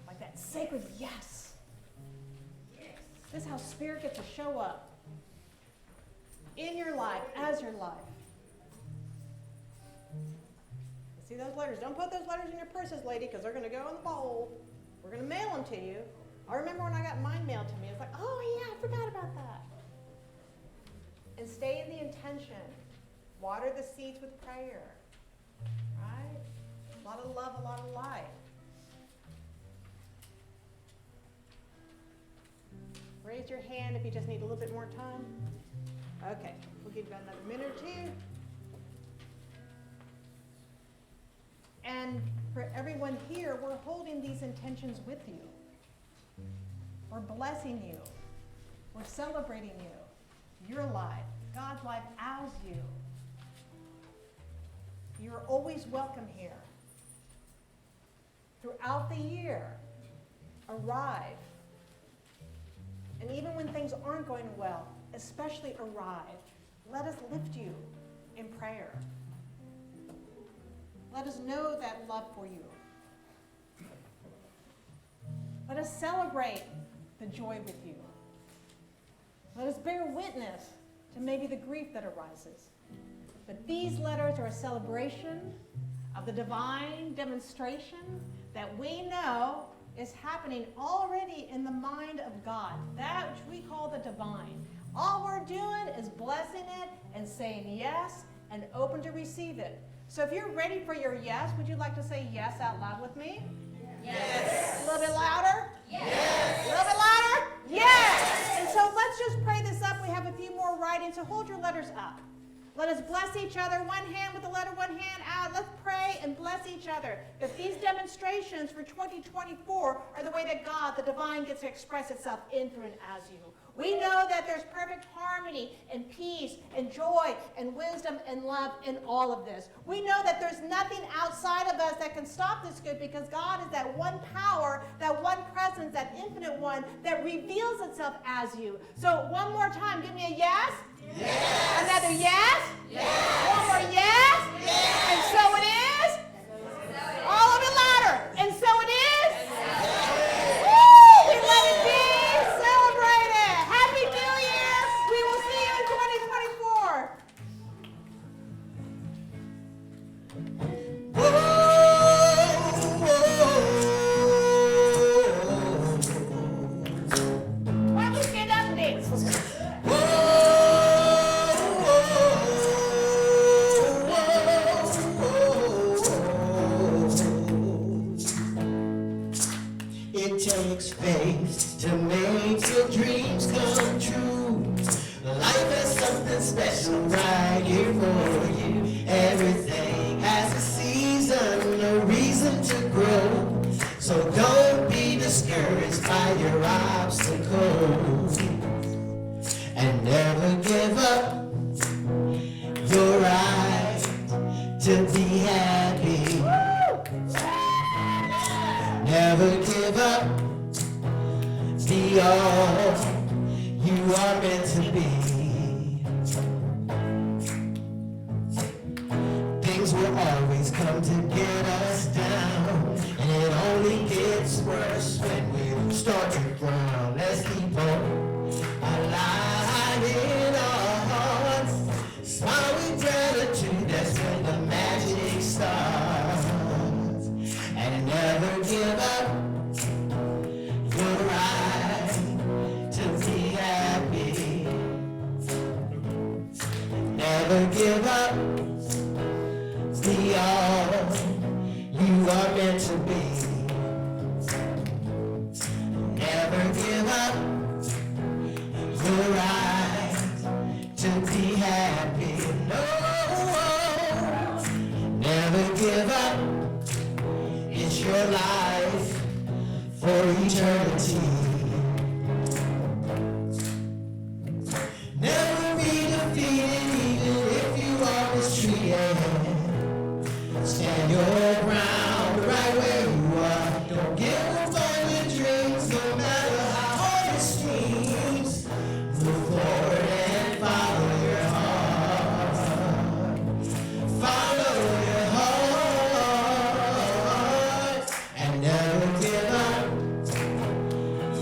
Like that sacred yes. This is how Spirit gets to show up in your life, as your life. See those letters? Don't put those letters in your purses, lady, because they're going to go in the bowl. We're going to mail them to you. I remember when I got mine mailed to me. It's like, oh yeah, I forgot about that. And stay in the intention. Water the seeds with prayer. Right? A lot of love, a lot of light. Raise your hand if you just need a little bit more time. Okay, we'll give you about another minute or two. And for everyone here, we're holding these intentions with you. We're blessing you. We're celebrating you, your life, God's life as you. You're always welcome here. Throughout the year, arrive. And even when things aren't going well, especially arrive. Let us lift you in prayer. Let us know that love for you. Let us celebrate the joy with you. Let us bear witness to maybe the grief that arises. But these letters are a celebration of the divine demonstration that we know is happening already in the mind of God, that which we call the divine. All we're doing is blessing it and saying yes and open to receive it. So if you're ready for your yes, would you like to say yes out loud with me? Yes. A little bit louder? Yes. A little bit louder? Yes. And so let's just pray this up. We have a few more writings, so hold your letters up. Let us bless each other. One hand with the letter, one hand out. Let's pray and bless each other. That these demonstrations for 2024 are the way that God, the divine, gets to express itself in, through, and as you. We know that there's perfect harmony and peace and joy and wisdom and love in all of this. We know that there's nothing outside of us that can stop this good, because God is that one power, that one presence, that infinite one that reveals itself as you. So one more time, give me a yes. Yes. Another yes. Yes. One more yes. Yes. And so it is. All of it louder. And so it is. Woo! We let it be. Celebrate it. Happy New Year. We will see you in 2024. ways to make your dreams come true. Life has something special right here for you. Everything has a season, a reason to grow. So don't be discouraged by your obstacles, and never give up your right to be happy. Never give up, be all you are meant to be. Things will always come to get us down, and it only gets worse when we start to drown. Let's keep on alive in our hearts, smile with gratitude, that's when the magic starts. And never give up your right to be happy. Never give up, be all you are meant to be. Never give up your right to be happy. No, never give up. It's your life for eternity. Never be defeated even if you are mistreated. Stand your ground right where you are. Don't give up on your dreams no matter how hard it seems. Move forward and follow your heart. Follow your heart. And never give up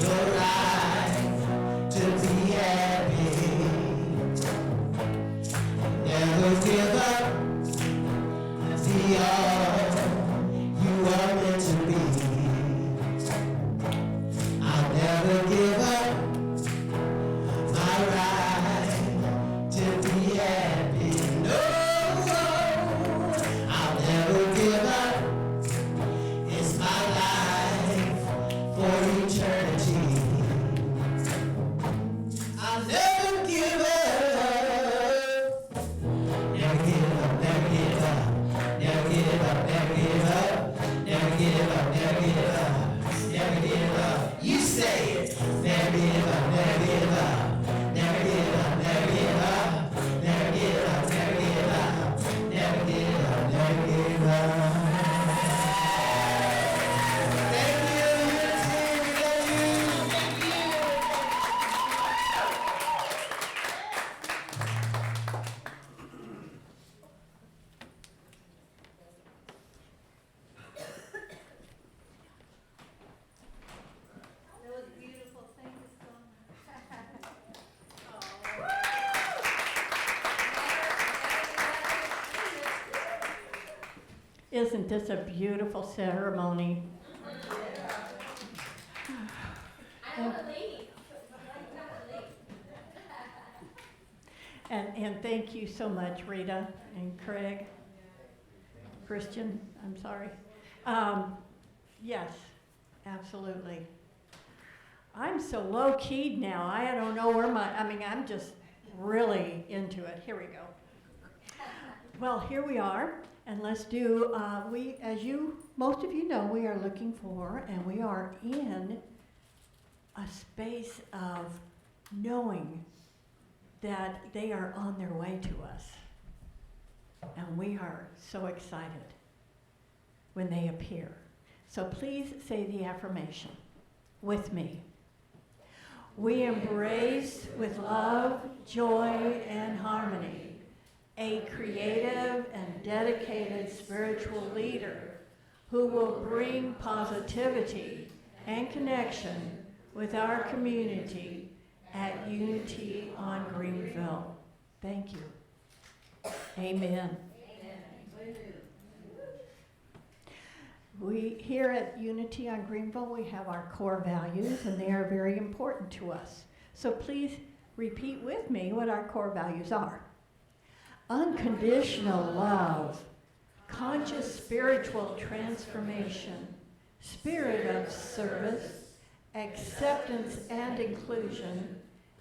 your right to be happy. Never give up, be all you are meant to be. I'll never give up my right to be happy. No, I'll never give up. It's my life for eternity. I'll never give up. Never give up, never give up. Never give up, never give up. Never give up, never give up. Never give up. You say it. Never give up, never give up. Never give up, never give up. Never give up, never give up. Never give up, never give up. Thank you, Unity. We love you. That was beautiful, thank you so much. Isn't this a beautiful ceremony? And thank you so much, Rita and Craig. Christian, I'm sorry. Yes, absolutely. I'm so low-keyed now. I don't know where I'm just really into it. Here we go. Well, here we are, and let's do, as most of you know, we are looking for, and we are in a space of knowing that they are on their way to us. And we are so excited when they appear. So please say the affirmation with me. We embrace with love, joy, and harmony a creative and dedicated spiritual leader who will bring positivity and connection with our community at Unity on Greenville. Thank you. Amen. We here at Unity on Greenville, we have our core values, and they are very important to us. So please repeat with me what our core values are. Unconditional love, conscious spiritual transformation, spirit of service, acceptance and inclusion,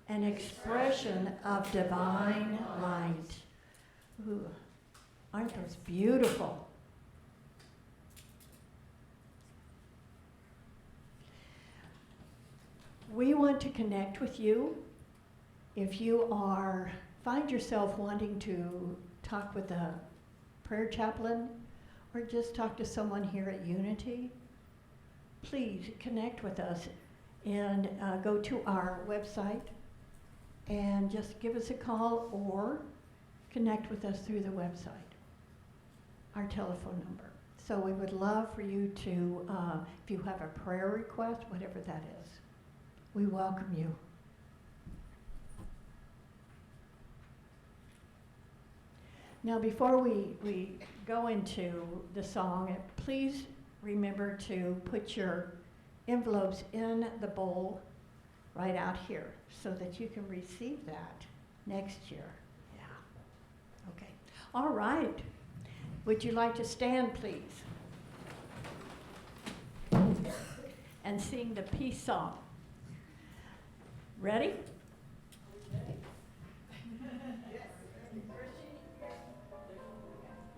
an expression of divine light. Ooh, aren't those beautiful? We want to connect with you. If you find yourself wanting to talk with a prayer chaplain or just talk to someone here at Unity, please connect with us and go to our website and just give us a call or connect with us through the website, our telephone number. So we would love for you to, if you have a prayer request, whatever that is, we welcome you. Now, before we go into the song, please remember to put your envelopes in the bowl right out here so that you can receive that next year. Yeah. Okay. All right. Would you like to stand, please? And sing the peace song. Ready?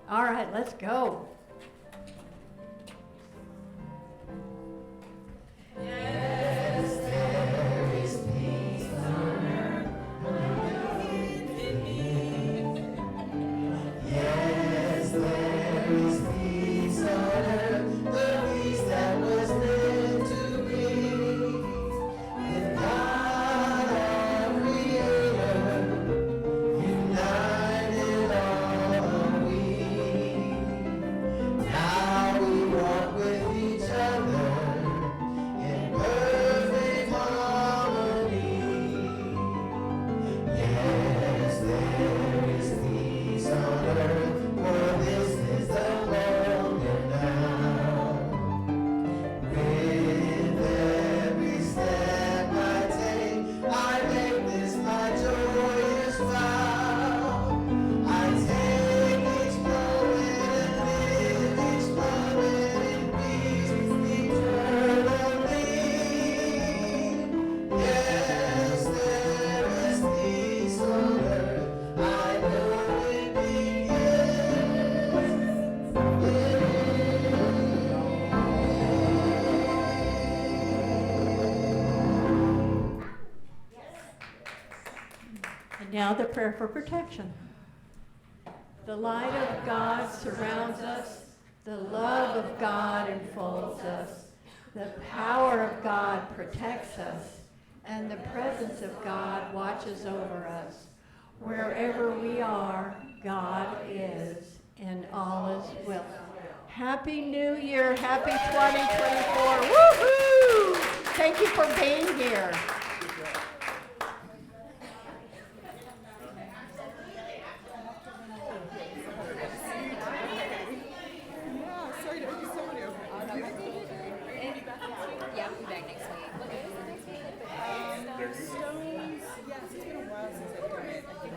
All right, let's go. Yes, there is peace on earth. Yes, there is peace on earth. The peace that was meant to be with God our Creator, united are we. Now we walk with each other in perfect harmony. Yes, there is peace on earth, for this is the moment now. With every step I take, I make this my joyous vow. I take each moment and live each moment in peace eternally. Yes, there is peace on earth. I know it And now the prayer for protection. The light of God surrounds us. The love of God enfolds us. The power of God protects us. And the presence of God watches over us. Wherever we are, God is, and all is well. Happy New Year. Happy 2024. Woohoo! Thank you for being here. Yeah, I'll be back next week. What is it next week? Stones. Yes, it's been a while since I've done it. I think